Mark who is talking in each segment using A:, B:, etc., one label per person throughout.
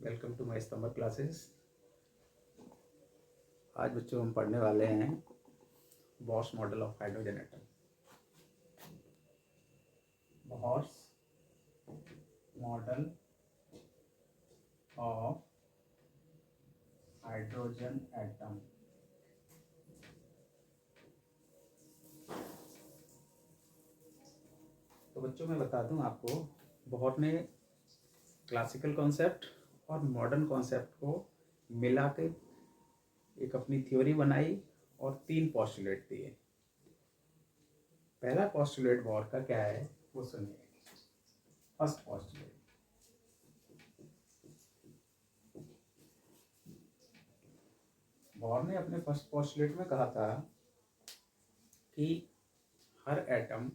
A: Welcome to my summer classes. आज बच्चों हम पढ़ने वाले हैं Bohr's model of hydrogen atom. Bohr's model of hydrogen atom. तो बच्चों मैं बता दूं आपको, बोहर ने क्लासिकल कॉन्सेप्ट और मॉडर्न कॉन्सेप्ट को मिला के एक अपनी थ्योरी बनाई और 3 पोस्टुलेट दिए। पहला पोस्टुलेट बोहर का क्या है वो सुनिए। फर्स्ट पोस्टुलेट, बोहर ने अपने फर्स्ट पोस्टुलेट में कहा था कि हर एटम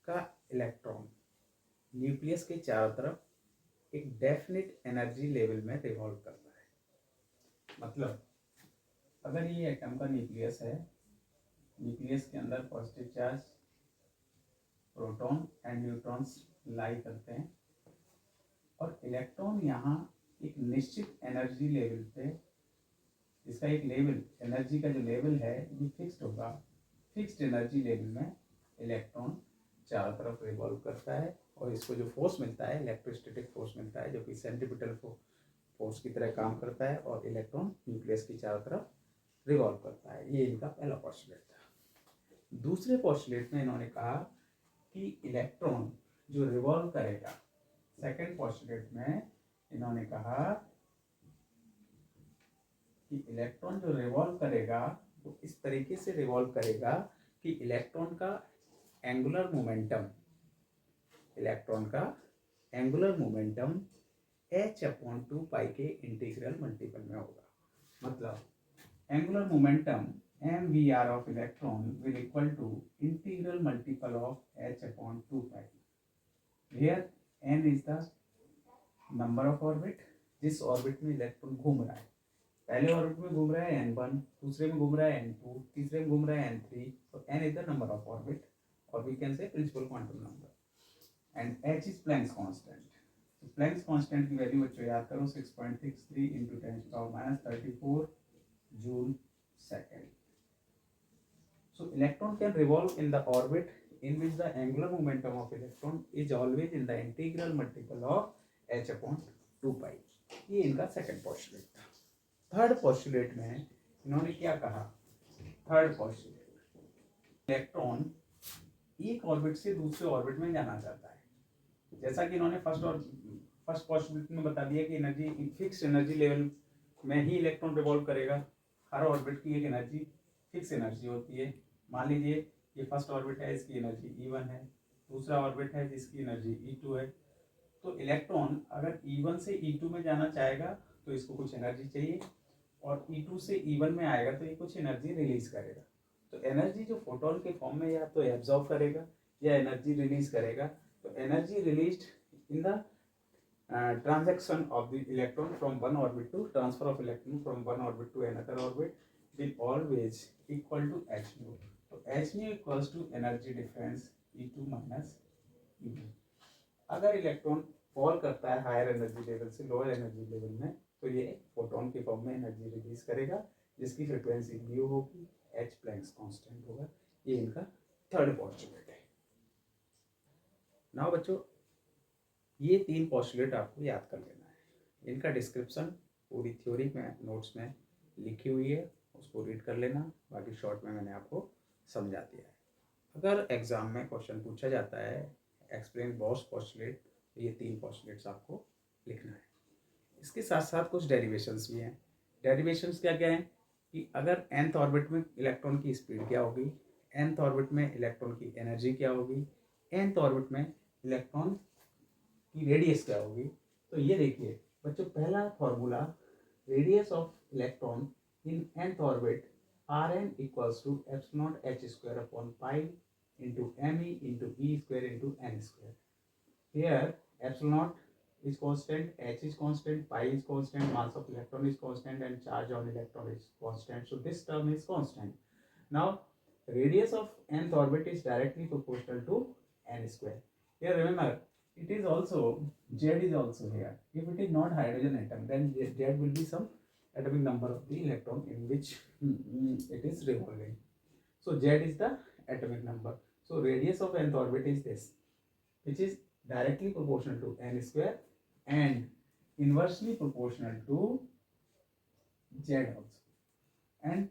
A: का इलेक्ट्रॉन न्यूक्लियस के चारों तरफ एक डेफिनेट एनर्जी लेवल में रिवॉल्व करता है। मतलब अगर ये एटम का न्यूक्लियस है, न्यूक्लियस के अंदर positive charge proton and neutrons lie करते हैं और इलेक्ट्रॉन यहाँ एक निश्चित एनर्जी लेवल पे, इसका एक लेवल, एनर्जी का जो लेवल है ये फिक्स्ड होगा। फिक्स्ड एनर्जी लेवल में इलेक्ट्रॉन चारों तरफ रिवॉल्व करता है और इसको जो फोर्स मिलता है इलेक्ट्रोस्टैटिक फोर्स मिलता है, जो कि सेंट्रीपिटल फोर्स की तरह काम करता है और इलेक्ट्रॉन न्यूक्लियस की चारों तरफ रिवॉल्व करता है। ये इनका पहला पोस्टुलेट था। दूसरे पोस्टुलेट में इन्होंने कहा कि इलेक्ट्रॉन जो रिवॉल्व करेगा, सेकेंड पोस्टुलेट में इन्होंने कहा कि इलेक्ट्रॉन जो रिवॉल्व करेगा वो इस तरीके से रिवॉल्व करेगा कि इलेक्ट्रॉन का एंगुलर मोमेंटम h/2 पाई के इंटीग्रल मल्टीपल में होगा। मतलब angular momentum mvr of electron will equal to integral multiple of h/2 pi, where n is the number of orbit जिस ऑर्बिट में इलेक्ट्रॉन घूम रहा है। पहले ऑर्बिट में घूम रहा है n1, दूसरे में घूम रहा है n2, तीसरे में घूम रहा है n3। so n is the number of orbit or we can say principal quantum number and h is Planck's constant। तो Planck's constant की वैल्यू बच्चों याद करो 6.63 into 10⁻34 joule second. So electron can revolve in the orbit in which the angular momentum of electron is always in the integral multiple of h/2 pi। ये इनका second postulate था। Third postulate में इन्होंने क्या कहा? थर्ड पोस्टुलेट, इलेक्ट्रॉन एक orbit से दूसरे ऑर्बिट में जाना चाहता है। जैसा कि इन्होंने फर्स्ट पोस्टुलेट में बता दिया कि एनर्जी फिक्स एनर्जी लेवल में ही इलेक्ट्रॉन रिवॉल्व करेगा। हर ऑर्बिट की एक एनर्जी फिक्स एनर्जी होती है। मान लीजिए ये फर्स्ट ऑर्बिट है, इसकी एनर्जी E1 है, दूसरा ऑर्बिट है जिसकी एनर्जी E2 है। तो इलेक्ट्रॉन अगर E1 से E2 में जाना चाहेगा तो इसको कुछ एनर्जी चाहिए और E2 से E1 में आएगा तो ये कुछ एनर्जी रिलीज करेगा। तो एनर्जी जो फोटोन के फॉर्म में या तो एब्जॉर्ब करेगा या एनर्जी रिलीज करेगा। तो energy released in the transaction of the electron from one orbit to transfer of electron from one orbit to another orbit will always equal to h nu। तो h nu equals to energy difference E2 minus E1। अगर electron fall करता है higher energy level से lower energy level में तो ये photon के form में एनर्जी रिलीज करेगा जिसकी फ्रिक्वेंसी म्यू होगी, h प्लैंक्स कांस्टेंट होगा। ये इनका थर्ड पोस्टुलेट है। नाउ बच्चों ये 3 पोस्टुलेट आपको याद कर लेना है। इनका डिस्क्रिप्शन पूरी थ्योरी में नोट्स में लिखी हुई है, उसको रीड कर लेना। बाकी शॉर्ट में मैंने आपको समझा दिया है। अगर एग्जाम में क्वेश्चन पूछा जाता है एक्सप्लेन बॉस पोस्टुलेट, तो ये 3 पोस्टुलेट्स आपको लिखना है। इसके साथ साथ कुछ डेरिवेशंस भी हैं। डेरिवेशंस क्या क्या हैं कि अगर nth ऑर्बिट में इलेक्ट्रॉन की स्पीड क्या होगी, nth ऑर्बिट में इलेक्ट्रॉन की एनर्जी क्या होगी, nth ऑर्बिट में इलेक्ट्रॉन की रेडियस क्या होगी। तो ये देखिए बच्चों, पहला formula radius of electron in nth orbit Rn equals to epsilon h square upon pi into me into e square into n square. Here epsilon is constant, h is constant, pi is constant, mass of electron is constant and charge on electron is constant. So this term is constant. Now radius of nth orbit is directly proportional to n square. Here remember it is also Z is also here. If it is not hydrogen atom, then Z will be some atomic number of the electron in which it is revolving. So Z is the atomic number. So radius of nth orbit is this, which is directly proportional to n square and inversely proportional to Z also. And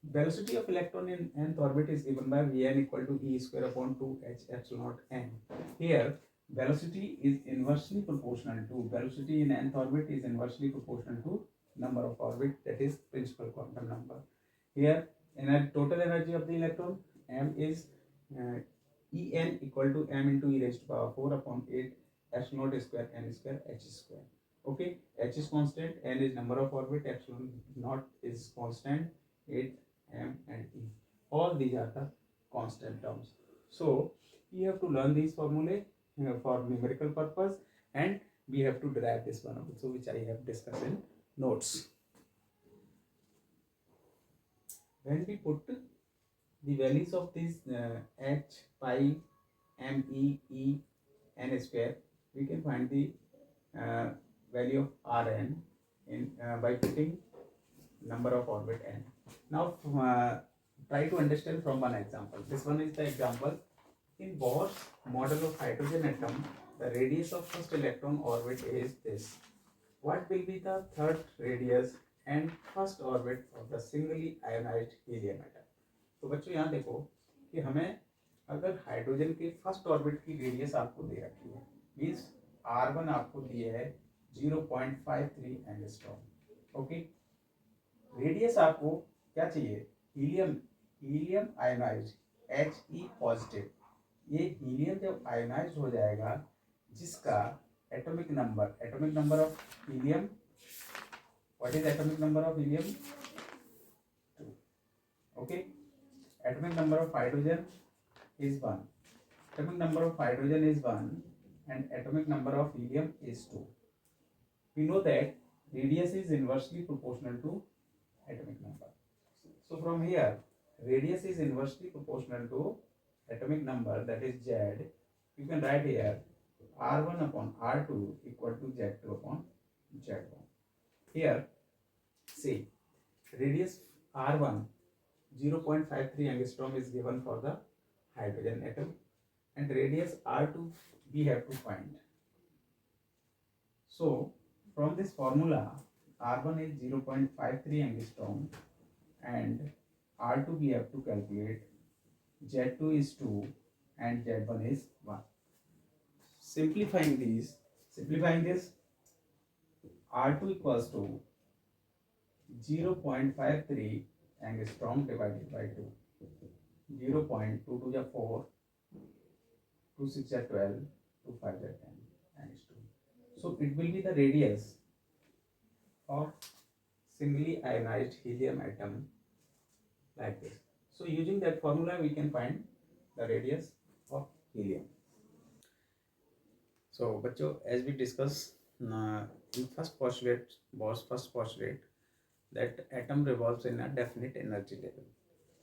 A: velocity of electron in nth orbit is given by Vn equal to E square upon 2h epsilon naught n. Here velocity is inversely proportional to, velocity in nth orbit is inversely proportional to number of orbit, that is principal quantum number. Here total energy of the electron m is En equal to m into e raised to power 4 upon 8 epsilon naught square n square h square. Okay, h is constant, n is number of orbit, epsilon naught is constant, 8 m and e, all these are the constant terms. So we have to learn these formulae for numerical purpose, and we have to derive this one also, which I have discussed in notes. When we put the values of these h, pi, m, e, n square, we can find the value of Rn in by putting number of orbit n. Now try to understand from one example. This one is the example. In Bohr's model of hydrogen atom, the radius of first electron orbit is this. What will be the third radius and first orbit of the singly ionized helium atom? तो बच्चों यहाँ देखो कि हमें अगर hydrogen के first orbit की radius आपको दे रखी है, मीन्स R1 आपको दिए है 0.53 एंगस्ट्रॉम. ओके, रेडियस आपको क्या चाहिए? Helium ionise He positive. ये हीलियम जब आयोनाइज हो जाएगा, जिसका atomic number of helium, what is atomic number of helium? 2. Okay, atomic number of hydrogen is 1. Atomic number of hydrogen is 1 and atomic number of helium is 2. We know that radius is inversely proportional to atomic number. So from here, radius is inversely proportional to atomic number, that is Z. You can write here R1 upon R2 equal to Z2 upon Z1. Here, see, radius R1 0.53 angstrom is given for the hydrogen atom, and radius R2 we have to find. So from this formula, R1 is 0.53 angstrom and R2 we have to calculate, Z2 is 2 and Z1 is 1. Simplifying this, R2 equals to 0.53 angstrom divided by 2. 0.2 to the 4, 2 6 are 12, 2 5 are 10 angstrom. So it will be the radius of singly ionized helium atom like this. So using that formula we can find the radius of helium. So बच्चों, as we discussed in first postulate, Bohr's first postulate, that atom revolves in a definite energy level.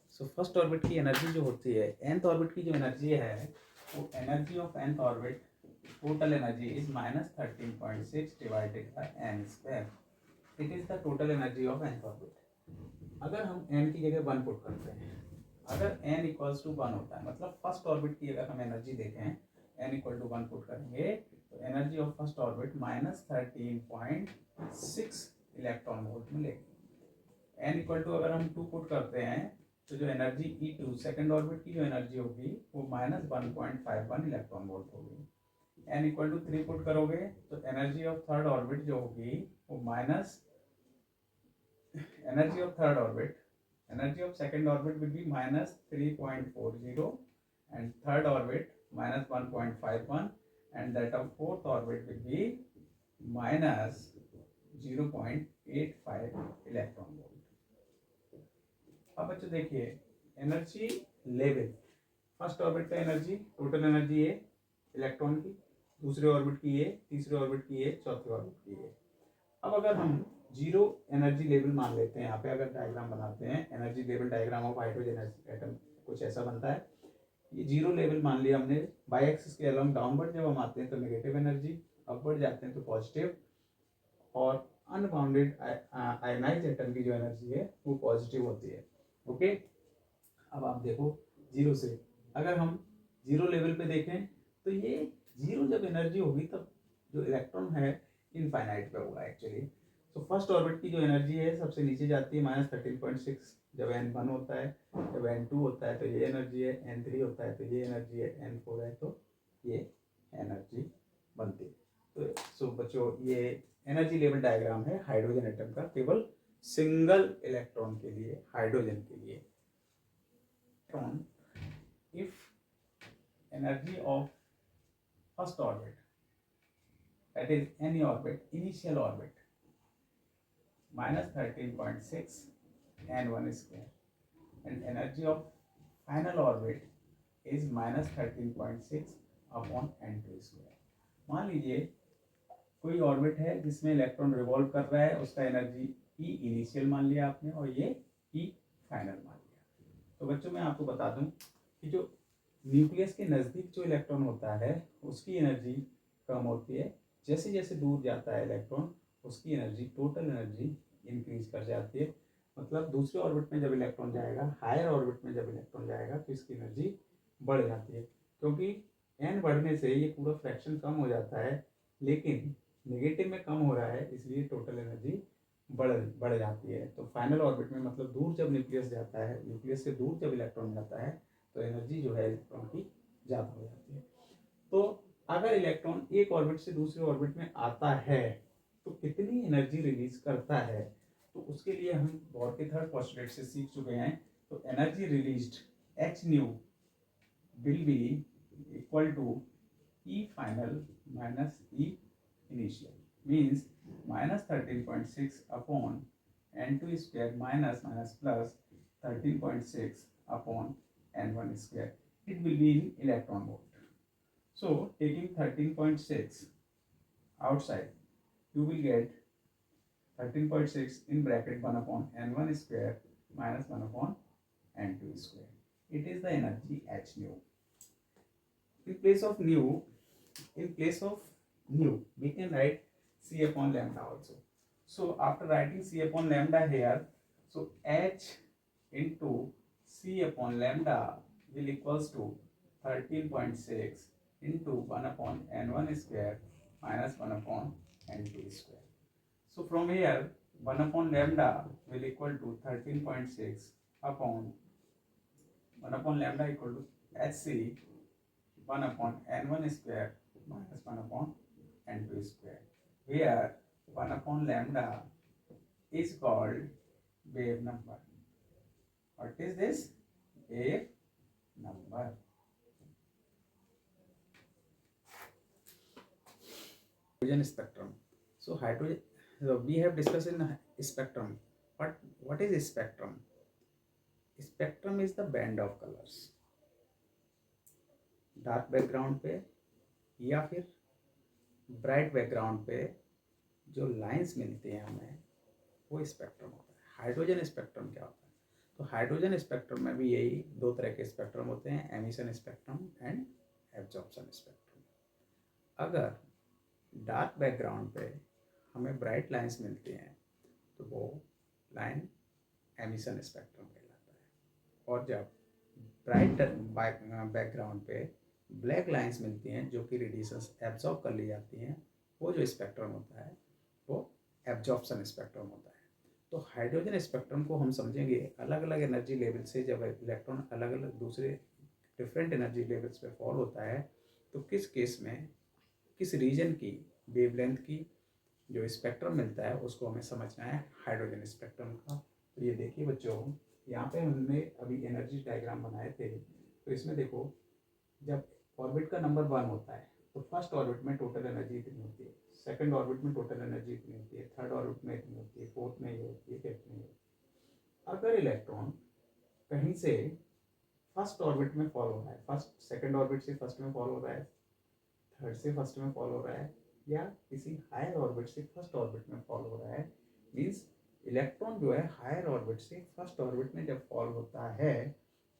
A: So first orbit की energy जो होती है, nth orbit की जो energy है, वो energy of nth orbit, total energy is -13.6 divided by n square. It is the total energy of nth orbit. अगर हम n की जगह 1 पुट करते हैं, अगर n इक्वल्स टू 1 होता है, मतलब फर्स्ट ऑर्बिट की अगर हम एनर्जी देखें, n इक्वल टू 1 पुट करेंगे तो energy of first orbit -13.6 electron volt मिलेगी. n इक्वल टू अगर हम 2 पुट करते हैं तो जो एनर्जी E2 सेकेंड ऑर्बिट की जो एनर्जी होगी वो -1.51 इलेक्ट्रॉन वोल्ट होगी. n इक्वल टू 3 पुट करोगे तो एनर्जी ऑफ थर्ड ऑर्बिट जो होगी वो energy of second orbit will be -3.40 and third orbit -1.51 and that of fourth orbit will be -0.85 electron volt. अब बच्चों देखिए एनर्जी लेवल, फर्स्ट ऑर्बिट का एनर्जी, टोटल एनर्जी है इलेक्ट्रॉन की, दूसरे ऑर्बिट की है, तीसरे ऑर्बिट की है, चौथे ऑर्बिट की है. अब अगर हम जीरो एनर्जी लेवल मान लेते हैं, यहाँ पे अगर डायग्राम बनाते हैं, energy level diagram of hydrogen atom कुछ ऐसा बनता है. ये जीरो लेवल मान लिया हमने, बाई एक्सिस के अलोंग डाउनवर्ड जब हम आते हैं तो नेगेटिव एनर्जी, अब अपवर्ड जाते हैं तो पॉजिटिव, और अनबाउंडेड आयनाइज एटम की जो एनर्जी है वो पॉजिटिव होती है। ओके, अब आप देखो जीरो से, अगर हम जीरो लेवल पे देखें तो ये जीरो जब एनर्जी होगी तब जो इलेक्ट्रॉन है इनफाइनाइट पे होगा एक्चुअली। तो फर्स्ट ऑर्बिट की जो एनर्जी है सबसे नीचे जाती है -13.6 जब n1 होता है, जब n2 होता है तो ये एनर्जी है, n3 होता है तो ये एनर्जी है, n4 है तो ये एनर्जी बनती है। तो सो बच्चों ये एनर्जी लेवल डायग्राम है हाइड्रोजन एटम का, केवल सिंगल इलेक्ट्रॉन के लिए, हाइड्रोजन के लिए। if energy of first orbit, that is any orbit, initial orbit, -13.6 n1 square, and energy of final orbit is -13.6 upon n2 square। मान लीजिए कोई ऑर्बिट है जिसमें इलेक्ट्रॉन रिवॉल्व कर रहा है, उसका एनर्जी ई इनिशियल मान लिया आपने और ये ई फाइनल मान लिया। तो बच्चों मैं आपको बता दूं कि जो न्यूक्लियस के नज़दीक जो इलेक्ट्रॉन होता है उसकी एनर्जी कम होती है, जैसे जैसे दूर जाता है इलेक्ट्रॉन उसकी एनर्जी, टोटल एनर्जी इंक्रीज कर जाती है। मतलब दूसरे ऑर्बिट में जब इलेक्ट्रॉन जाएगा, हायर ऑर्बिट में जब इलेक्ट्रॉन जाएगा तो इसकी एनर्जी बढ़ जाती है, क्योंकि एन बढ़ने से ये पूरा फ्रैक्शन कम हो जाता है, लेकिन नेगेटिव में कम हो रहा है इसलिए टोटल एनर्जी बढ़ जाती है। तो फाइनल ऑर्बिट में मतलब दूर जब न्यूक्लियस जाता है, न्यूक्लियस से दूर जब इलेक्ट्रॉन जाता है तो एनर्जी जो है इलेक्ट्रॉन की ज़्यादा हो जाती है। तो अगर इलेक्ट्रॉन एक ऑर्बिट से दूसरे ऑर्बिट में आता है तो कितनी एनर्जी रिलीज करता है, तो उसके लिए हम बोर के थर्ड पोस्टुलेट से सीख चुके हैं। तो energy released H nu will be equal to E final minus E initial, means -13.6 upon n2 square minus plus 13.6 upon n1 square. It will be in electron volt. So taking 13.6 outside, you will get 13.6 in bracket 1 upon n1 square minus 1 upon n2 square. It is the energy h nu. In place of nu, we can write c upon lambda also. So after writing c upon lambda here, so h into c upon lambda will equals to 13.6 into 1 upon n1 square minus 1 upon n2 square. So from here 1 upon lambda will equal to 13.6 upon 1 upon lambda equal to hc 1 upon n1 square minus 1 upon n2 square, where 1 upon lambda is called wave number. What is this? Wave number. Hydrogen spectrum. So hydrogen, we have discussed in spectrum. But what is spectrum? Spectrum is the band of colors. Dark background पे या फिर bright background पे जो lines मिलती हैं हमें वो spectrum होता है। हाइड्रोजन स्पेक्ट्रम क्या होता है? तो हाइड्रोजन स्पेक्ट्रम में भी यही दो तरह के स्पेक्ट्रम होते हैं, emission spectrum and absorption spectrum. अगर डार्क बैकग्राउंड पे हमें ब्राइट लाइंस मिलती हैं तो वो लाइन एमिशन स्पेक्ट्रम कहलाता है, और जब ब्राइट बैकग्राउंड पे ब्लैक लाइंस मिलती हैं जो कि रेडिएशंस एब्जॉर्ब कर ली जाती हैं, वो जो स्पेक्ट्रम होता है वो एब्जॉर्प्शन स्पेक्ट्रम होता है। तो हाइड्रोजन स्पेक्ट्रम को हम समझेंगे अलग अलग एनर्जी लेवल से, जब इलेक्ट्रॉन अलग अलग दूसरे डिफरेंट एनर्जी लेवल्स पे फॉल होता है तो किस केस में किस रीजन की वेवलेंथ की जो स्पेक्ट्रम मिलता है उसको हमें समझना है हाइड्रोजन स्पेक्ट्रम का। तो ये देखिए बच्चों, यहाँ पे हमने अभी एनर्जी डायग्राम बनाए थे, तो इसमें देखो जब ऑर्बिट का नंबर 1 होता है तो फर्स्ट ऑर्बिट में टोटल एनर्जी इतनी होती है, सेकंड ऑर्बिट में टोटल एनर्जी इतनी होती है, थर्ड ऑर्बिट में इतनी होती है, फोर्थ में ये होती है, फिफ्थ में ये होती है। अगर इलेक्ट्रॉन कहीं से फर्स्ट ऑर्बिट में फॉल हो रहा है, फर्स्ट सेकंड ऑर्बिट से फर्स्ट में फॉल हो रहा है, थर्ड से फर्स्ट में फॉल हो रहा है, या किसी हायर ऑर्बिट से फर्स्ट ऑर्बिट में फॉल हो रहा है, मीन्स इलेक्ट्रॉन जो है हायर ऑर्बिट से फर्स्ट ऑर्बिट में जब फॉल होता है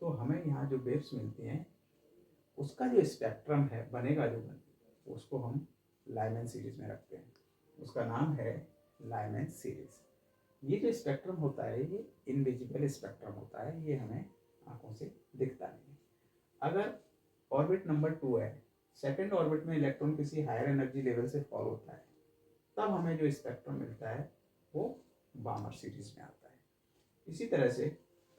A: तो हमें यहाँ जो वेव्स मिलती हैं उसका जो स्पेक्ट्रम है बनेगा, जो उसको हम लाइमैन सीरीज में रखते हैं, उसका नाम है लाइमैन सीरीज। ये जो स्पेक्ट्रम होता है ये इनविजिबल स्पेक्ट्रम होता है, ये हमें आंखों से दिखता नहीं है। अगर ऑर्बिट नंबर 2 है, सेकेंड ऑर्बिट में इलेक्ट्रॉन किसी हायर एनर्जी लेवल से फॉल होता है, तब हमें जो स्पेक्ट्रम मिलता है वो बामर सीरीज में आता है। इसी तरह से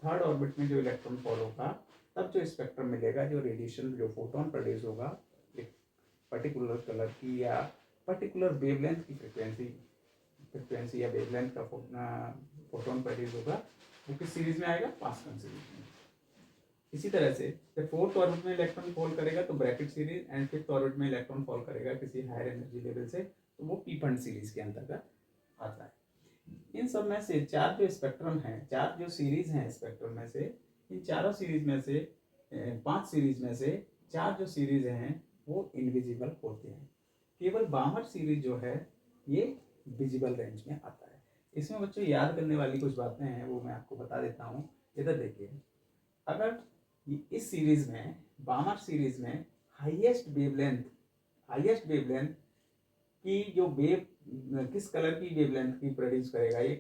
A: थर्ड ऑर्बिट में जो इलेक्ट्रॉन फॉल होगा तब जो स्पेक्ट्रम मिलेगा, जो रेडिएशन, जो फोटोन प्रोड्यूस होगा एक पर्टिकुलर कलर की या पर्टिकुलर वेवलेंथ की फ्रिक्वेंसी या वेवलेंथ का फोटोन प्रोड्यूस होगा, वो किस सीरीज में आएगा, पास्कल सीरीज में। इसी तरह से जब फोर्थ ऑर्बिट में इलेक्ट्रॉन फॉल करेगा तो Brackett series, and fifth orbit में इलेक्ट्रॉन फॉल करेगा किसी हायर एनर्जी लेवल से तो वो पीफंड सीरीज के अंतर्गत आता है। इन सब में से चार जो स्पेक्ट्रम हैं, चार जो सीरीज हैं स्पेक्ट्रम में से, इन चारों सीरीज में से 5 सीरीज में से 4 जो सीरीज हैं वो इनविजिबल होते हैं। केवल बामर सीरीज जो है ये विजिबल रेंज में आता है। इसमें बच्चों याद करने वाली कुछ बातें हैं, वो मैं आपको बता देता हूँ। इधर देखिए, अगर इस सीरीज में, बामर सीरीज में हाईएस्ट वेवलेंथ की जो वेव किस कलर की वेवलेंथ की प्रोड्यूस करेगा, ये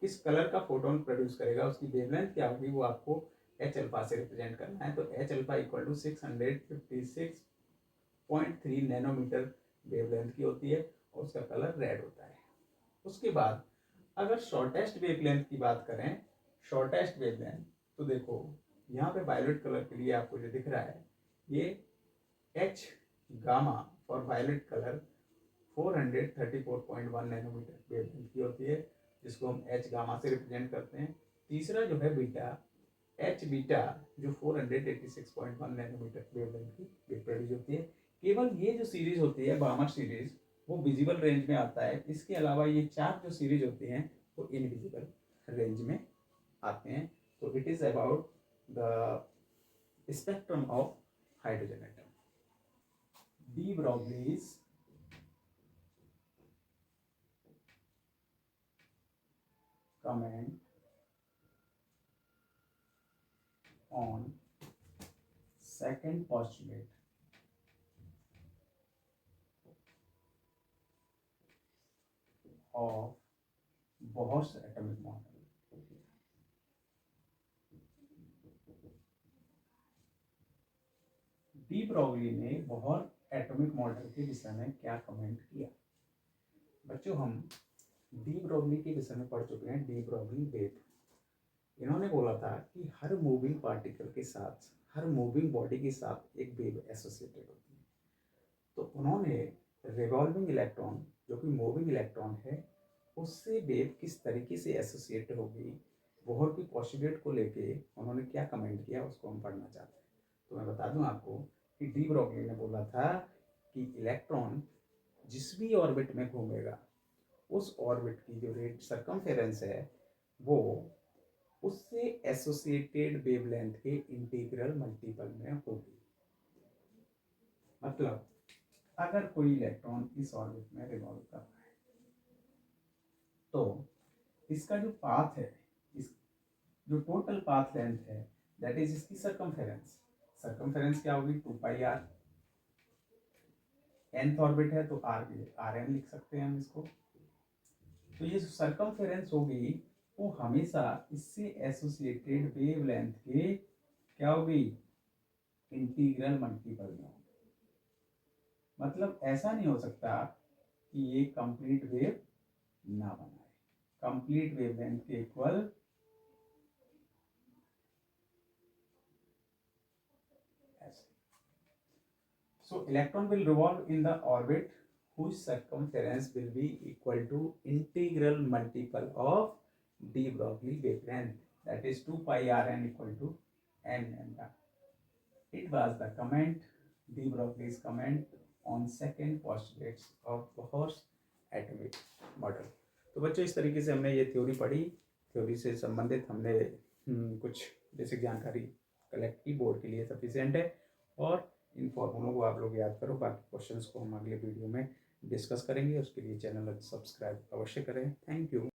A: किस कलर का फोटोन प्रोड्यूस करेगा, उसकी वेवलेंथ क्या होगी वो आपको एच अल्फा से रिप्रेजेंट करना है। तो H alpha equal to 656.3 nanometre wavelength की होती है और उसका कलर रेड होता है। उसके बाद अगर शॉर्टेस्ट वेवलेंथ की बात करें, शॉर्टेस्ट वेवलेंथ, तो देखो यहाँ पे वायलेट कलर के लिए आपको जो दिख रहा है ये H gamma for violet colour 434.1 nanometre wavelength की होती है, जिसको हम एच गामा से रिप्रेजेंट करते हैं। तीसरा जो है बीटा, एच बीटा, जो 486.1 नैनोमीटर वेवलेंथ की प्रोड्यूस होती है। केवल ये जो सीरीज होती है बामर सीरीज वो विजिबल रेंज में आता है। इसके अलावा ये चार जो सीरीज होती हैं वो इनविजिबल रेंज में आते हैं। तो it is about the spectrum of hydrogen atom. De Broglie's comment on second postulate of Bohr's atomic model। De Broglie ने बोहर एटॉमिक मॉडल के विषय में क्या कमेंट किया। बच्चों हम डी ब्रॉगली के विषय में पढ़ चुके हैं। डी ब्रॉगली वेव, इन्होंने बोला था कि हर मूविंग पार्टिकल के साथ, हर मूविंग बॉडी के साथ एक वेव एसोसिएटेड होती है। तो उन्होंने रिवॉल्विंग इलेक्ट्रॉन, जो कि मूविंग इलेक्ट्रॉन है, उससे वेव किस तरीके से एसोसिएट होगी, बोहर की पोस्टुलेट को लेके उन्होंने क्या कमेंट किया, उसको हम पढ़ना चाहते हैं। तो मैं बता दूं आपको कि डी ब्रॉगली ने बोला था कि इलेक्ट्रॉन जिस भी ऑर्बिट में घूमेगा उस ऑर्बिट की जो रेड सर्कमफेरेंस है वो उससे एसोसिएटेड वेवलेंथ के इंटीग्रल मल्टीपल में होगी। मतलब अगर कोई इलेक्ट्रॉन इस ऑर्बिट में रिवॉल्व कर रहा है तो इसका जो पाथ है, इस जो टोटल पाथ लेंथ है, दैट इज इसकी सर्कमफेरेंस। सर्कमफेरेंस क्या होगी, 2πr। nth ऑर्बिट है तो rn लिख सकते हैं हम इसको। तो ये जो सर्कमफेरेंस होगी वो हमेशा इससे एसोसिएटेड वेवलेंथ के क्या होगी, इंटीग्रल मल्टीपल में होगी। मतलब ऐसा नहीं हो सकता कि ये कंप्लीट वेव ना बनाए। कंप्लीट वेवलेंथ के इक्वल ऐसे। So electron will revolve in the orbit whose circumference will be equal to integral multiple of de Broglie wavelength, that is 2πrn equal to n lambda. It was the comment, de Broglie's comment on second postulates of Bohr's atomic model। तो बच्चों इस तरीके से हमने ये theory पढ़ी। Theory से संबंधित हमने कुछ बेसिक जानकारी कलेक्ट की, बोर्ड के लिए सफिशिएंट है। और इन फॉर्मूलों को आप लोग याद करो। बाकी क्वेश्चंस को हम अगले वीडियो में डिस्कस करेंगे। उसके लिए चैनल सब्सक्राइब अवश्य करें। Thank you.